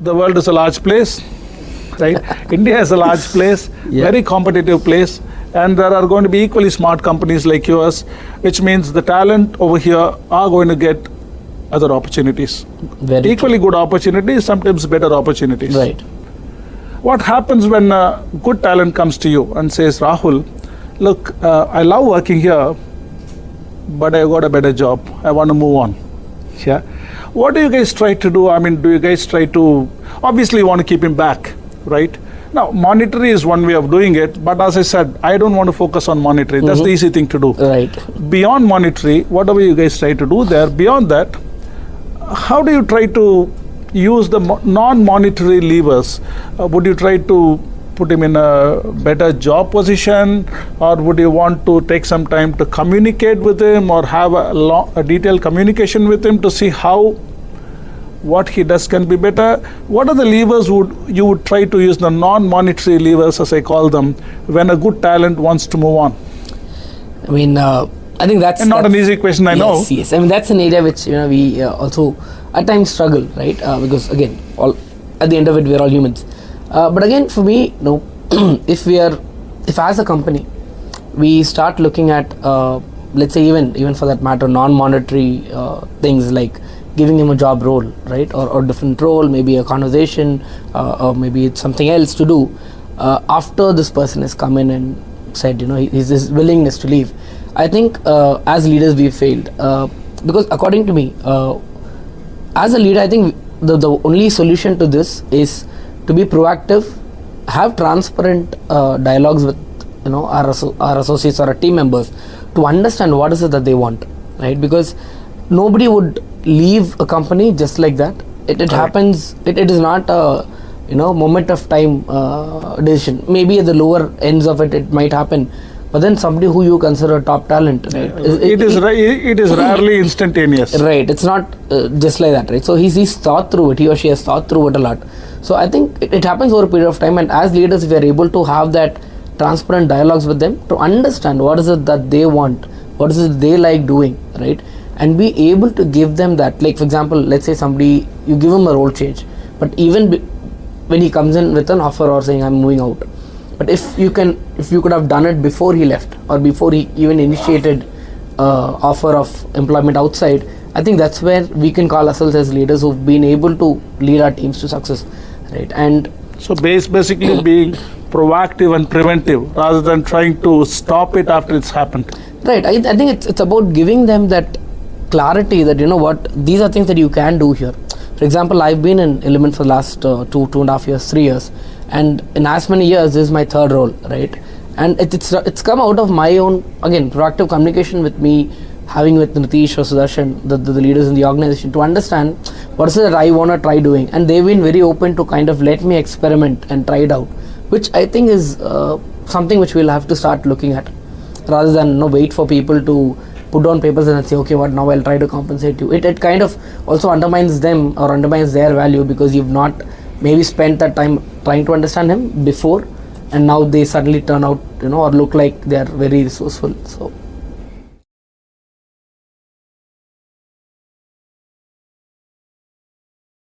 the world is a large place, right? India is a large place, very competitive place, and there are going to be equally smart companies like yours, which means the talent over here are going to get other opportunities. Very equally good opportunities, sometimes better opportunities. Right. What happens when good talent comes to you and says, Rahul, look, I love working here, but I got a better job. I want to move on. Yeah. What do you guys try to do? I mean, do you guys try to, obviously you want to keep him back, right? Now, monetary is one way of doing it, but as I said, I don't want to focus on monetary. That's the easy thing to do. Right. Beyond monetary, whatever you guys try to do there, beyond that, how do you try to use the non-monetary levers? Would you try to put him in a better job position, or would you want to take some time to communicate with him, or have a detailed communication with him to see how what he does can be better? What are the levers you would try to use, the non-monetary levers as I call them, when a good talent wants to move on? I mean, I think that's not an easy question, I know. Yes, I mean, that's an area which we also at times struggle, right? Because again, at the end of it, we're all humans. But again, for me, if as a company, we start looking at, let's say even for that matter, non-monetary things like giving him a job role, right, or different role, maybe a conversation, or maybe it's something else to do. After this person has come in and said, his willingness to leave, I think as leaders we've failed, because according to me, as a leader, I think the only solution to this is to be proactive, have transparent dialogues with our associates or our team members to understand what is it that they want, right? Because nobody would leave a company just like that. It happens. It is not a moment of time decision. Maybe at the lower ends of it might happen, but then somebody who you consider top talent, right? It is rarely instantaneous. Right. It's not just like that, right? So he's thought through it. He or she has thought through it a lot. So I think it happens over a period of time, and as leaders, if we are able to have that transparent dialogues with them to understand what is it that they want, what is it they like doing, right? And be able to give them that. Like, for example, let's say somebody, you give him a role change, but even when he comes in with an offer or saying I'm moving out, but if you could have done it before he left or before he even initiated offer of employment outside, I think that's where we can call ourselves as leaders who've been able to lead our teams to success, right? And so basically being proactive and preventive rather than trying to stop it after it's happened. Right. I think it's about giving them that clarity that these are things that you can do here. For example, I've been in Illumine for the last 2.5 years, 3 years, and in as many years this is my third role, right? And it's come out of my own, again, proactive communication with me, having with Nitish or Sudarshan, the leaders in the organization, to understand what is it that I want to try doing, and they've been very open to kind of let me experiment and try it out, which I think is something which we'll have to start looking at, rather than wait for people to put down papers and say, okay, what now, I'll try to compensate you. It kind of also undermines them or undermines their value, because you've not maybe spent that time trying to understand him before, and now they suddenly turn out or look like they're very resourceful. So